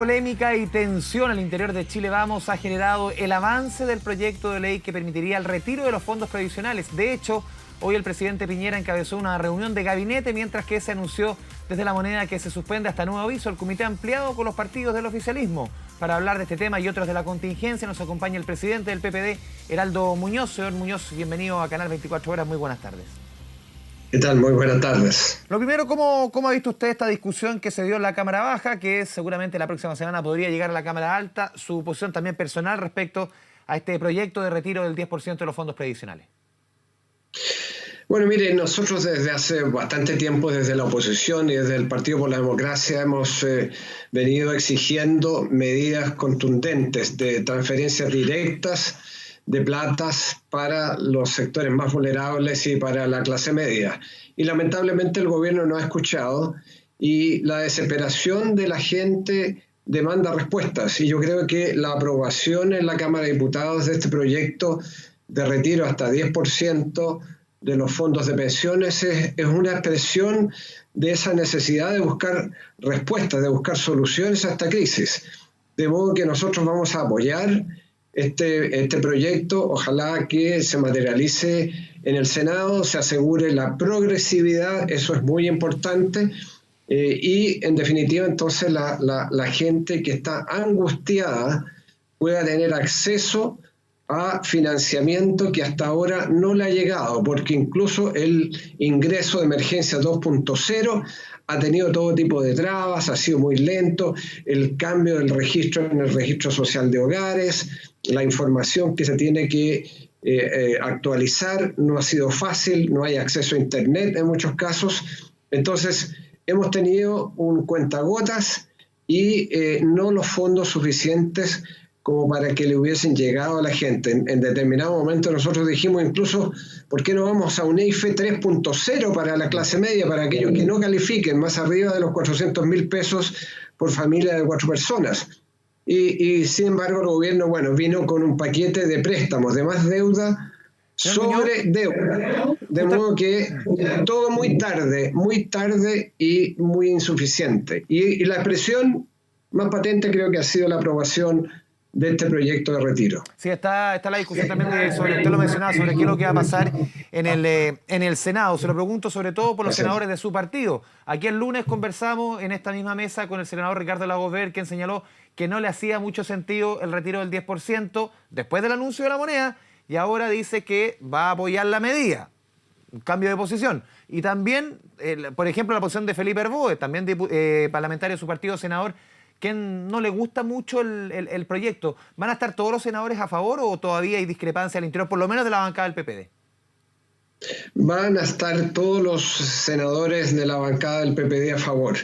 Polémica y tensión al interior de Chile Vamos ha generado el avance del proyecto de ley que permitiría el retiro de los fondos previsionales. De hecho, hoy el presidente Piñera encabezó una reunión de gabinete, mientras que se anunció desde La Moneda que se suspende hasta nuevo aviso el comité ampliado con los partidos del oficialismo. Para hablar de este tema y otros de la contingencia nos acompaña el presidente del PPD, Heraldo Muñoz. Señor Muñoz, bienvenido a Canal 24 Horas, muy buenas tardes. ¿Qué tal? Muy buenas tardes. Lo primero, ¿cómo ha visto usted esta discusión que se dio en la Cámara Baja, que seguramente la próxima semana podría llegar a la Cámara Alta? Su posición también personal respecto a este proyecto de retiro del 10% de los fondos previsionales. Bueno, mire, nosotros desde hace bastante tiempo, desde la oposición y desde el Partido por la Democracia, hemos venido exigiendo medidas contundentes de transferencias directas de platas para los sectores más vulnerables y para la clase media. Y lamentablemente el gobierno no ha escuchado y la desesperación de la gente demanda respuestas. Y yo creo que la aprobación en la Cámara de Diputados de este proyecto de retiro hasta 10% de los fondos de pensiones es una expresión de esa necesidad de buscar respuestas, de buscar soluciones a esta crisis. De modo que nosotros vamos a apoyar este proyecto, ojalá que se materialice en el Senado, se asegure la progresividad, eso es muy importante, y en definitiva entonces la gente que está angustiada pueda tener acceso a financiamiento que hasta ahora no le ha llegado, porque incluso el ingreso de emergencia 2.0 ha tenido todo tipo de trabas, ha sido muy lento, el cambio del registro en el registro social de hogares, la información que se tiene que actualizar no ha sido fácil, no hay acceso a internet en muchos casos. Entonces hemos tenido un cuentagotas y no los fondos suficientes como para que le hubiesen llegado a la gente. En determinado momento nosotros dijimos incluso, ¿por qué no vamos a un EIFE 3.0 para la clase media, para aquellos que no califiquen, más arriba de los 400.000 pesos por familia de 4 personas? Y sin embargo el gobierno, vino con un paquete de préstamos, de más deuda sobre deuda. De modo que todo muy tarde y muy insuficiente. Y la expresión más patente creo que ha sido la aprobación de este proyecto de retiro. Sí, está la discusión también sobre, usted lo mencionaba, sobre qué es lo que va a pasar en el Senado. Se lo pregunto sobre todo por los senadores de su partido. Aquí el lunes conversamos en esta misma mesa con el senador Ricardo Lagos Weber, quien señaló que no le hacía mucho sentido el retiro del 10% después del anuncio de La Moneda, y ahora dice que va a apoyar la medida, un cambio de posición. Y también, por ejemplo, la posición de Felipe Herboe, también parlamentario de su partido, senador, que no le gusta mucho el proyecto. ¿Van a estar todos los senadores a favor o todavía hay discrepancia al interior, por lo menos de la bancada del PPD? Van a estar todos los senadores de la bancada del PPD a favor.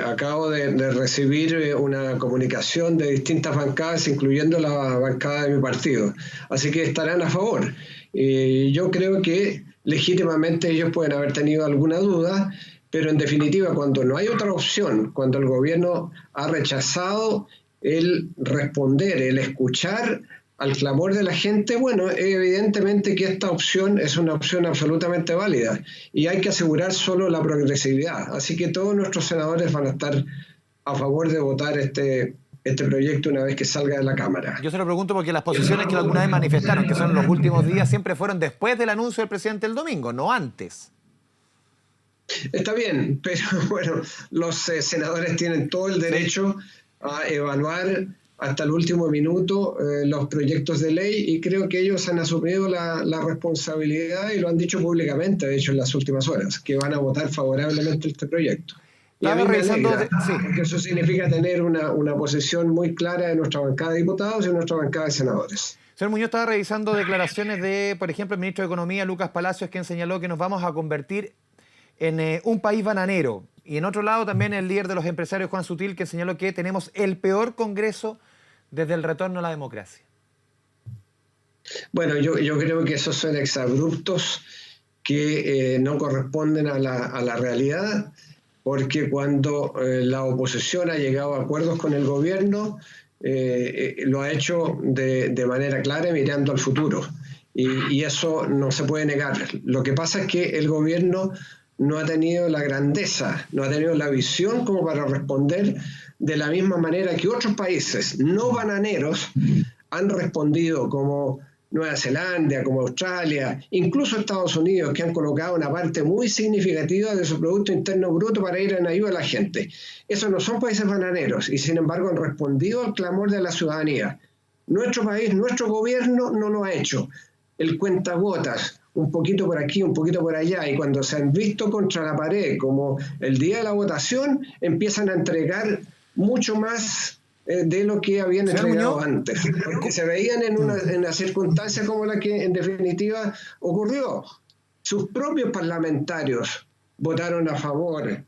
Acabo de recibir una comunicación de distintas bancadas, incluyendo la bancada de mi partido. Así que estarán a favor. Yo creo que legítimamente ellos pueden haber tenido alguna duda, pero en definitiva, cuando no hay otra opción, cuando el gobierno ha rechazado el responder, el escuchar al clamor de la gente, evidentemente que esta opción es una opción absolutamente válida y hay que asegurar solo la progresividad. Así que todos nuestros senadores van a estar a favor de votar este proyecto una vez que salga de la Cámara. Yo se lo pregunto porque las posiciones que alguna vez manifestaron, que son los últimos días, siempre fueron después del anuncio del presidente el domingo, no antes. Está bien, pero los senadores tienen todo el derecho a evaluar hasta el último minuto los proyectos de ley y creo que ellos han asumido la responsabilidad y lo han dicho públicamente, de hecho, en las últimas horas, que van a votar favorablemente este proyecto. Y a mí me alegra, porque eso significa tener una posición muy clara de nuestra bancada de diputados y de nuestra bancada de senadores. Señor Muñoz, estaba revisando declaraciones de, por ejemplo, el ministro de Economía, Lucas Palacios, quien señaló que nos vamos a convertir en un país bananero. Y en otro lado también el líder de los empresarios, Juan Sutil, que señaló que tenemos el peor Congreso desde el retorno a la democracia. Bueno, yo creo que esos son exabruptos que no corresponden a la realidad, porque cuando la oposición ha llegado a acuerdos con el gobierno, lo ha hecho de manera clara, mirando al futuro. Y eso no se puede negar. Lo que pasa es que el gobierno no ha tenido la grandeza, no ha tenido la visión como para responder de la misma manera que otros países no bananeros han respondido, como Nueva Zelanda, como Australia, incluso Estados Unidos, que han colocado una parte muy significativa de su Producto Interno Bruto para ir en ayuda a la gente. Esos no son países bananeros y sin embargo han respondido al clamor de la ciudadanía. Nuestro país, nuestro gobierno no lo ha hecho. El cuentagotas, un poquito por aquí, un poquito por allá, y cuando se han visto contra la pared, como el día de la votación, empiezan a entregar mucho más de lo que habían entregado antes, porque se veían en una circunstancia como la que en definitiva ocurrió. Sus propios parlamentarios votaron a favor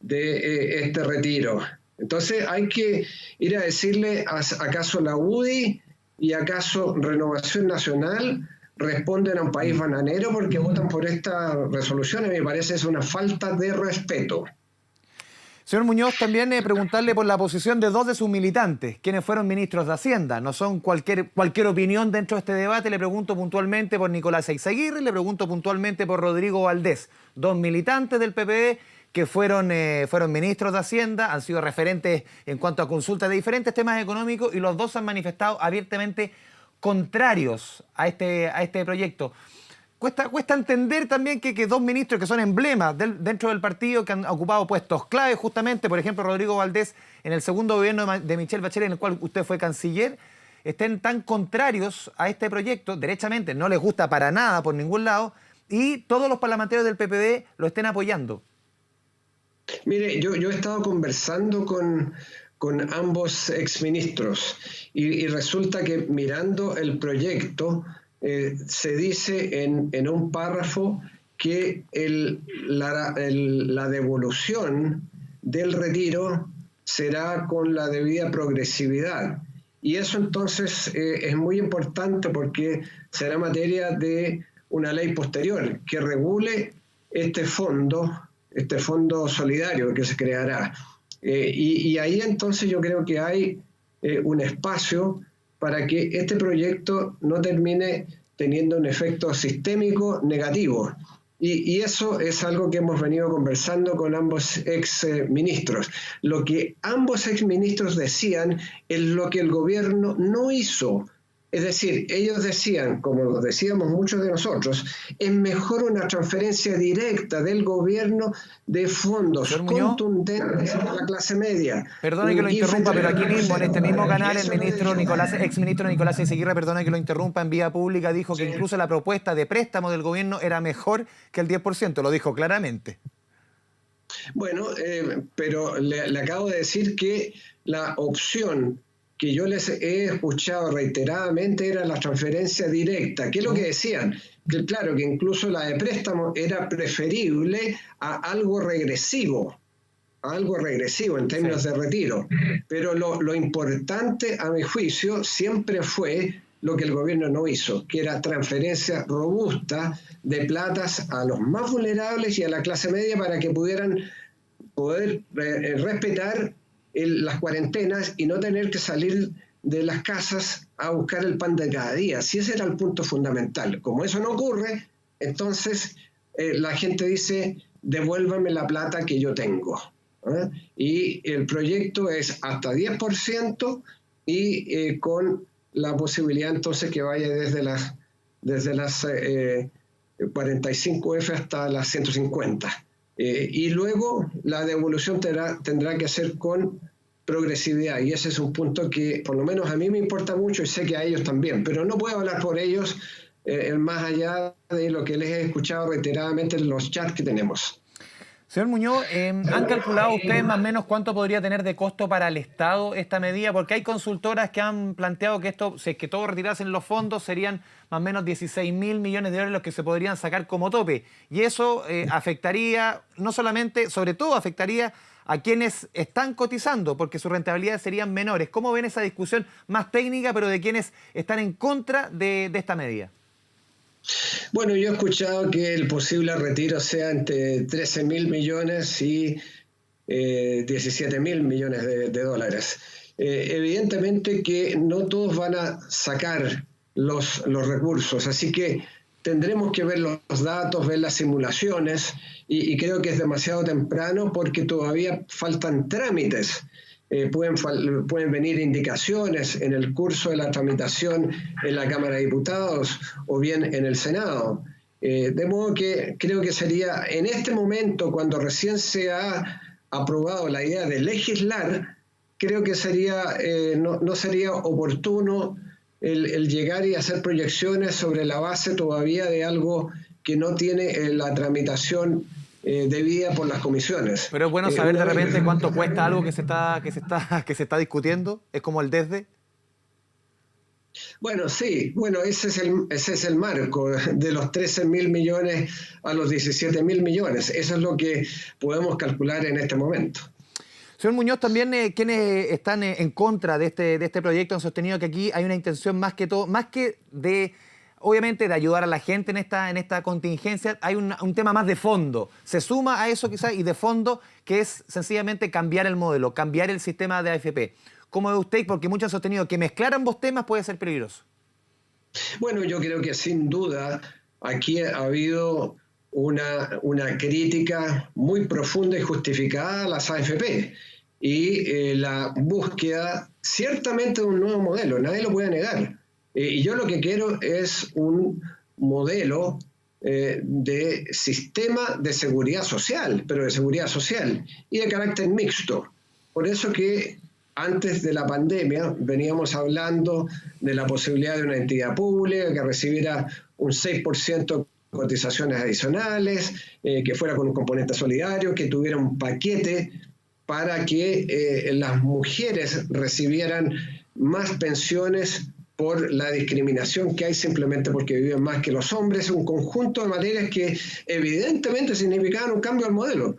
de este retiro. Entonces hay que ir a decirle, ¿acaso la UDI y acaso Renovación Nacional responden a un país bananero porque votan por esta resolución? A mí me parece es una falta de respeto. Señor Muñoz, también preguntarle por la posición de dos de sus militantes, quienes fueron ministros de Hacienda. No son cualquier opinión dentro de este debate. Le pregunto puntualmente por Nicolás Eyzaguirre y le pregunto puntualmente por Rodrigo Valdés, dos militantes del PPD que fueron ministros de Hacienda, han sido referentes en cuanto a consultas de diferentes temas económicos y los dos han manifestado abiertamente contrarios a este proyecto. Cuesta entender también que dos ministros que son emblemas dentro del partido, que han ocupado puestos clave justamente, por ejemplo, Rodrigo Valdés, en el segundo gobierno de Michelle Bachelet, en el cual usted fue canciller, estén tan contrarios a este proyecto, derechamente no les gusta para nada por ningún lado, y todos los parlamentarios del PPD lo estén apoyando. Mire, yo he estado conversando con ambos exministros y resulta que mirando el proyecto, se dice en un párrafo que la devolución del retiro será con la debida progresividad. Y eso entonces es muy importante porque será materia de una ley posterior que regule este fondo solidario que se creará. Y ahí entonces yo creo que hay un espacio para que este proyecto no termine teniendo un efecto sistémico negativo. Y eso es algo que hemos venido conversando con ambos exministros. Lo que ambos exministros decían es lo que el gobierno no hizo. Es decir, ellos decían, como lo decíamos muchos de nosotros, es mejor una transferencia directa del gobierno de fondos contundentes a la clase media. Perdone que lo interrumpa, pero aquí mismo, en este mismo canal, el exministro Nicolás Eyzaguirre, perdona que lo interrumpa, en vía pública dijo que incluso la propuesta de préstamo del gobierno era mejor que el 10%, lo dijo claramente. Bueno, pero le acabo de decir que la opción que yo les he escuchado reiteradamente era la transferencia directa. ¿Qué es lo que decían? Que claro, que incluso la de préstamo era preferible a algo regresivo en términos de retiro. Pero lo importante, a mi juicio, siempre fue lo que el gobierno no hizo, que era transferencia robusta de platas a los más vulnerables y a la clase media para que pudieran respetar las cuarentenas y no tener que salir de las casas a buscar el pan de cada día. Si ese era el punto fundamental. Como eso no ocurre, entonces la gente dice, devuélvame la plata que yo tengo. Y el proyecto es hasta 10% y con la posibilidad entonces que vaya desde las 45F hasta las 150. Y luego la devolución tendrá que ser con progresividad, y ese es un punto que por lo menos a mí me importa mucho y sé que a ellos también, pero no puedo hablar por ellos más allá de lo que les he escuchado reiteradamente en los chats que tenemos. Señor Muñoz, ¿han calculado ustedes más o menos cuánto podría tener de costo para el Estado esta medida? Porque hay consultoras que han planteado que esto, si es que todos retirasen los fondos, serían más o menos 16.000 millones de dólares los que se podrían sacar como tope. Y eso afectaría, no solamente, sobre todo afectaría a quienes están cotizando, porque sus rentabilidades serían menores. ¿Cómo ven esa discusión más técnica, pero de quienes están en contra de esta medida? Bueno, yo he escuchado que el posible retiro sea entre 13.000 millones y 17.000 millones de dólares. Evidentemente que no todos van a sacar los recursos, así que tendremos que ver los datos, ver las simulaciones, y creo que es demasiado temprano porque todavía faltan trámites. Pueden venir indicaciones en el curso de la tramitación en la Cámara de Diputados o bien en el Senado. De modo que creo que sería en este momento, cuando recién se ha aprobado la idea de legislar, creo que no sería oportuno el llegar y hacer proyecciones sobre la base todavía de algo que no tiene la tramitación debida por las comisiones. Pero es bueno saber de repente cuánto cuesta algo que se está discutiendo. Es como el desde. Bueno, sí, ese es el marco, de los 13.000 millones a los 17.000 millones. Eso es lo que podemos calcular en este momento. Señor Muñoz, también quienes están en contra de este proyecto han sostenido que aquí hay una intención más que de, obviamente, de ayudar a la gente en esta contingencia, hay un tema más de fondo. Se suma a eso quizás y de fondo, que es sencillamente cambiar el modelo, cambiar el sistema de AFP. ¿Cómo ve usted? Porque muchos han sostenido que mezclar ambos temas puede ser peligroso. Bueno, yo creo que sin duda aquí ha habido una crítica muy profunda y justificada a las AFP y la búsqueda ciertamente de un nuevo modelo, nadie lo puede negar. Y yo lo que quiero es un modelo de sistema de seguridad social, pero de seguridad social y de carácter mixto. Por eso que antes de la pandemia veníamos hablando de la posibilidad de una entidad pública que recibiera un 6% de cotizaciones adicionales, que fuera con un componente solidario, que tuviera un paquete para que las mujeres recibieran más pensiones por la discriminación que hay simplemente porque viven más que los hombres, un conjunto de materias que evidentemente significaban un cambio al modelo.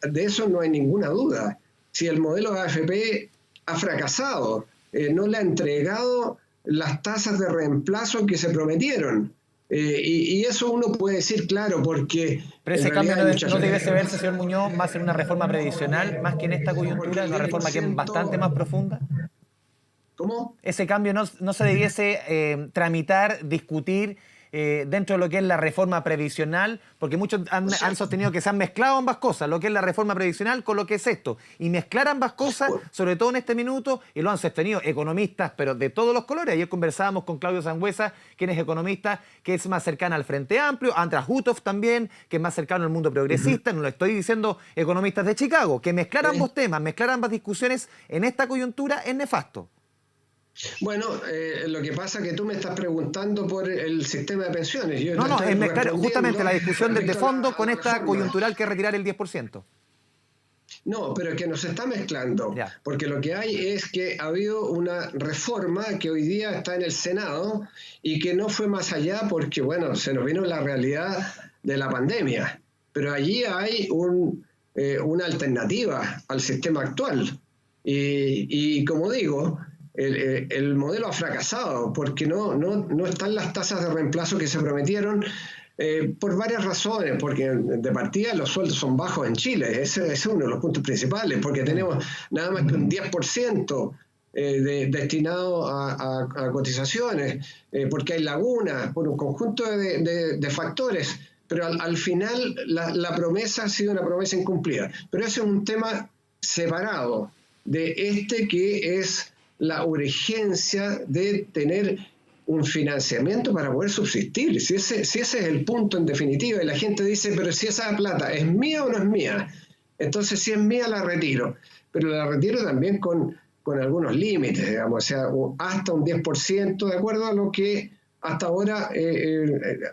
De eso no hay ninguna duda. Si el modelo de AFP ha fracasado, no le ha entregado las tasas de reemplazo que se prometieron. Y eso uno puede decir, claro, porque... Pero ese cambio no debiese verse, señor Muñoz, más en una reforma previsional, más que en esta coyuntura, una reforma que es bastante más profunda. ¿Cómo? Ese cambio no se debiese tramitar, discutir dentro de lo que es la reforma previsional, porque muchos han sostenido que se han mezclado ambas cosas, lo que es la reforma previsional con lo que es esto. Y mezclar ambas cosas, sobre todo en este minuto, y lo han sostenido economistas, pero de todos los colores. Ayer conversábamos con Claudio Sangüesa, quien es economista, que es más cercana al Frente Amplio, András Hutov también, que es más cercano al mundo progresista. No lo estoy diciendo economistas de Chicago. Que mezclar ambos temas, mezclar ambas discusiones en esta coyuntura es nefasto. Bueno, lo que pasa es que tú me estás preguntando por el sistema de pensiones. Yo no, es mezclar justamente la discusión desde fondo con esta coyuntural que es retirar el 10%. No, pero es que nos está mezclando, porque lo que hay es que ha habido una reforma que hoy día está en el Senado y que no fue más allá porque, bueno, se nos vino la realidad de la pandemia, pero allí hay una alternativa al sistema actual. Y como digo, el modelo ha fracasado porque no están las tasas de reemplazo que se prometieron por varias razones, porque de partida los sueldos son bajos en Chile, ese es uno de los puntos principales, porque tenemos nada más que un 10% destinado a cotizaciones, porque hay lagunas, por un conjunto de factores, pero al final la promesa ha sido una promesa incumplida. Pero ese es un tema separado de que es la urgencia de tener un financiamiento para poder subsistir. Si ese es el punto en definitiva, y la gente dice, pero si esa plata es mía o no es mía, entonces si es mía la retiro, pero la retiro también con algunos límites, digamos, o sea, hasta un 10%, de acuerdo a lo que hasta ahora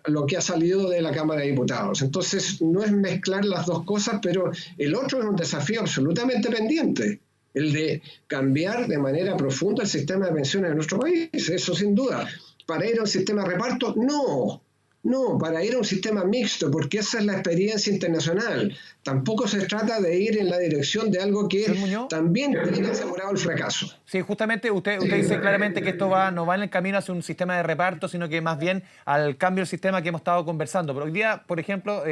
lo que ha salido de la Cámara de Diputados. Entonces no es mezclar las dos cosas, pero el otro es un desafío absolutamente pendiente, el de cambiar de manera profunda el sistema de pensiones en nuestro país, eso sin duda. ¿Para ir a un sistema de reparto? No, para ir a un sistema mixto, porque esa es la experiencia internacional. Tampoco se trata de ir en la dirección de algo que también tiene asegurado el fracaso. Sí, justamente usted dice claramente que esto no va en el camino hacia un sistema de reparto, sino que más bien al cambio del sistema que hemos estado conversando. Pero hoy día, por ejemplo,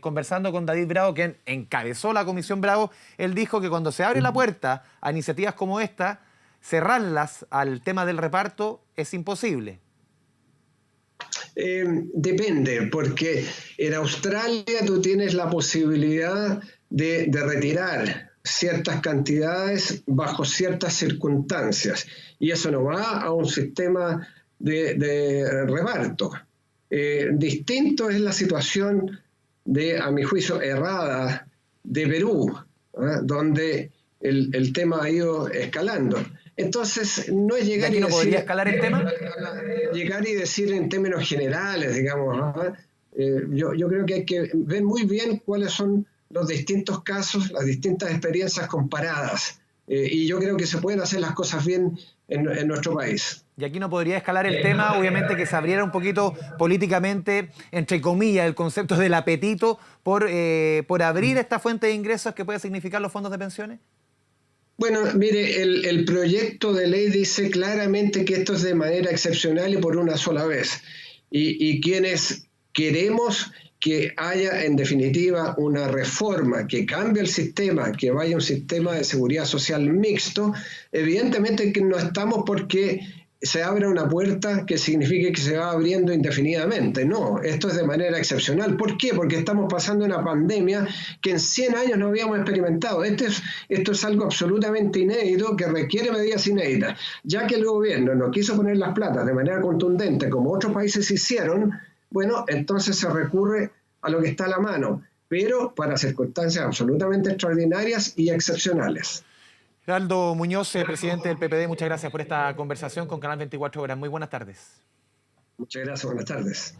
conversando con David Bravo, quien encabezó la Comisión Bravo, él dijo que cuando se abre la puerta a iniciativas como esta, cerrarlas al tema del reparto es imposible. Depende, porque en Australia tú tienes la posibilidad de retirar ciertas cantidades bajo ciertas circunstancias, y eso no va a un sistema de reparto. Distinto es la situación a mi juicio, errada de Perú, donde el tema ha ido escalando. Entonces, no es llegar ¿Y aquí no podría escalar el tema? Llegar y decir en términos generales, digamos. Yo creo que hay que ver muy bien cuáles son los distintos casos, las distintas experiencias comparadas. Y yo creo que se pueden hacer las cosas bien en nuestro país. Y aquí no podría escalar el tema, obviamente que se abriera un poquito políticamente, entre comillas, el concepto del apetito por abrir esta fuente de ingresos que puede significar los fondos de pensiones. Bueno, mire, el proyecto de ley dice claramente que esto es de manera excepcional y por una sola vez. Y quienes queremos que haya, en definitiva, una reforma que cambie el sistema, que vaya a un sistema de seguridad social mixto, evidentemente que no estamos porque se abra una puerta que signifique que se va abriendo indefinidamente. No, esto es de manera excepcional. ¿Por qué? Porque estamos pasando una pandemia que en 100 años no habíamos experimentado. Esto es algo absolutamente inédito que requiere medidas inéditas. Ya que el gobierno no quiso poner las platas de manera contundente como otros países hicieron, bueno, entonces se recurre a lo que está a la mano, pero para circunstancias absolutamente extraordinarias y excepcionales. Geraldo Muñoz, presidente del PPD, muchas gracias por esta conversación con Canal 24 Horas. Muy buenas tardes. Muchas gracias, buenas tardes.